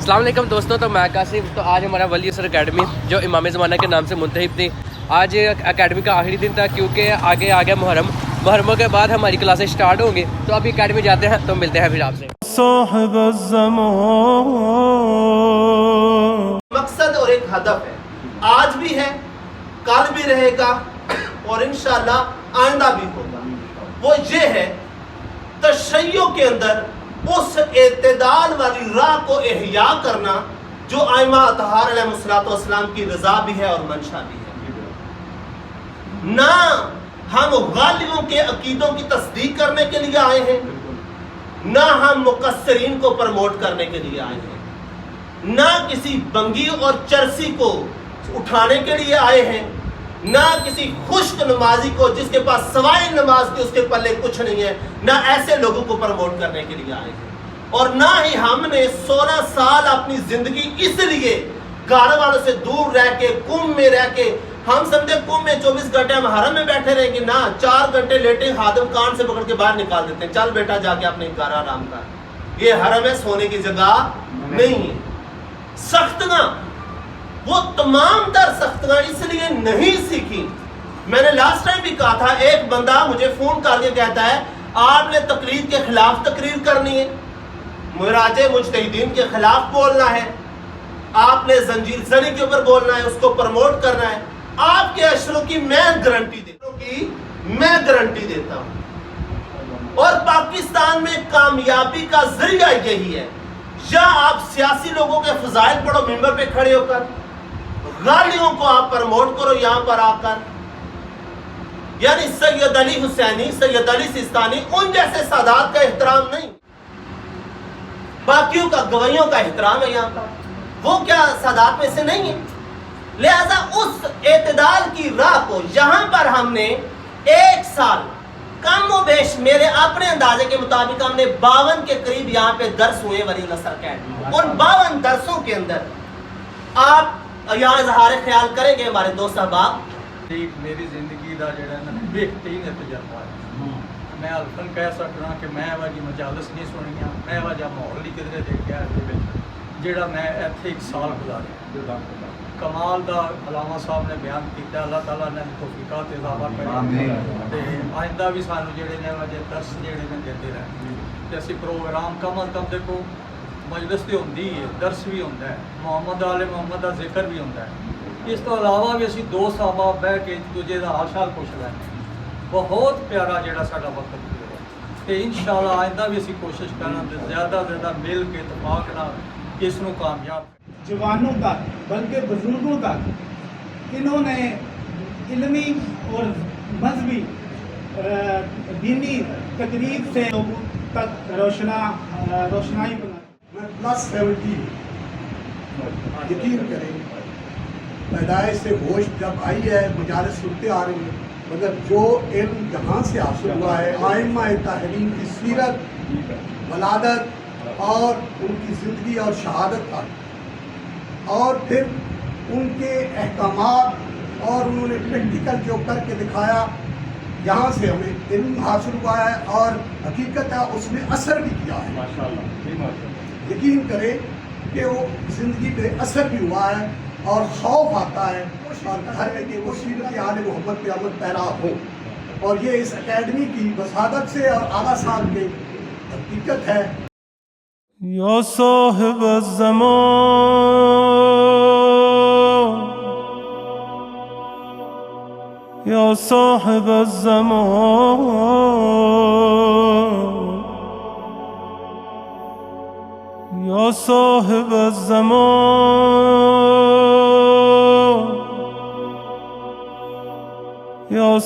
अस्सलाम वालेकुम दोस्तों, तो मैं कासिम। तो आज हमारा वली असर अकेडमी जो इमाम ज़माना के नाम से मुंतहिब थी, आज अकेडमी का आखिरी दिन था क्योंकि आगे आ गया मुहर्रम के बाद हमारी क्लासेस स्टार्ट होंगी। तो अभी अकेडमी जाते हैं, तो मिलते हैं फिर आपसे। मकसद और एक हदफ है, आज भी है, कल भी रहेगा और इंशाअल्लाह आइंदा भी होगा। वो ये है तशय्यो के अंदर उस एतदाल वाली राह को एहया करना जो आइमा अतहार अलैहिस्सलाम की रजा भी है और मंशा भी है। ना हम गालिबों के अकीदों की तस्दीक करने के लिए आए हैं, ना हम मुकस्सरीन को प्रमोट करने के लिए आए हैं, ना किसी बंगी और चरसी को उठाने के लिए आए हैं, ना किसी खुश्क नमाजी को जिसके पास सवाई नमाज के उसके पल्ले कुछ नहीं है, ना ऐसे लोगों को प्रमोट करने के लिए आए हैं। और ना ही हमने 16 साल अपनी जिंदगी इसलिए घर वालों से दूर रह के कुंभ में रह के हम समझे कुंभ में 24 घंटे हम हरम में बैठे रहेंगे ना, 4 घंटे लेटे हादम कान से पकड़ के बाहर निकाल देते हैं, चल बेटा जाके अपने घर आराम कर। ये हरम है, सोने की जगह नहीं है। सख्तियां, वो तमाम तर सख्तियां इसलिए नहीं सीखी। मैंने लास्ट टाइम भी कहा था, एक बंदा मुझे फोन करके कहता है आपने तकलीद के खिलाफ तकरीर करनी है, मुराजे मुजतहिदीन के खिलाफ बोलना है, आपने जंजीर जनी के ऊपर बोलना है, उसको प्रमोट करना है। आपके अशरों की मैं गारंटी देता हूं। और पाकिस्तान में कामयाबी का जरिया यही है, या आप सियासी लोगों के फजाइल पढ़ो मिंबर पे खड़े होकर, गालियों को आप प्रमोट करो यहां पर आकर, यानी सैयद अली हुसैनी, सैयद अली सिस्तानी, उन जैसे सादात का एहतराम नहीं, बाकियों का गवाहियों का एहतराम है यहां पर। वो क्या सादात में से नहीं है? लिहाजा उस एतदाल की राह को यहां पर हमने 1 साल कम व बेश मेरे अपने अंदाजे के मुताबिक हमने 52 के करीब यहाँ पे दर्स हुए वली नसर अकेडमी। और 52 दर्सों के अंदर आप यहाँ इजहार ख्याल करेंगे हमारे दोस्त अहबाब। मेरी जिंदगी का जो बेहतरीन तजर्बा है। मैं अल्फन कह सकता कि मैं वाली मजालस नहीं सुनिया, मैं वाला माहौल नहीं किधरे देखा जोड़ा मैं इतने 1 साल गुजारिया। कमाल का अलामा साहब ने बयान किया, अल्लाह ताला ने तौफीकात इजाफा करे, आइंदा भी सानू जेड़े ने वजे दर्स जेड़े ने देते रहे ते असी प्रोग्राम कम अज कम देखो मजलिस तो होंदी है, दर्स भी होंदा है, मुहम्मद आले मुहम्मद का जिक्र भी होंदा है। इस तो अलावा भी असी दोस्त अहबाब बह के एक दूजे का हाल चाल पुछ लैंदे। बहुत प्यारा जेड़ा साडा वक्त गुजरा ते इंशाअल्लाह आइंदा भी असी कोशिश करना ज़्यादा से ज़्यादा मिल के इतफाक नाल इसनू कामयाब। जवानों तक बल्कि बुजुर्गों तक इन्होंने इल्मी और मजहबी दीनी तकरीब से लोगों तक रोशनाई बनाई। मैं +70 यकीन करें, पैदाइश से होश जब आई है मुजालिस सुनते आ रही हैं, मगर जो इल्म जहाँ से हासिल हुआ है आइम्मा ताहरीन की सीरत, वलादत और उनकी ज़िंदगी और शहादत तक, और फिर उनके अहकामात और उन्होंने प्रैक्टिकल जो करके दिखाया, यहाँ से हमें इल्म हासिल हुआ है और हकीकत है उसने असर भी किया है। माशाअल्लाह यकीन करें कि वो ज़िंदगी पे असर भी हुआ है और खौफ आता है और घर में कि वो सीरत आले मोहम्मद पे अमल पैरा हो। और ये इस अकेडमी की वसादत से और आला साहब की हकीकत है। या साहिब ज़मान, या साहिब ज़मान, या साहिब ज़मान, या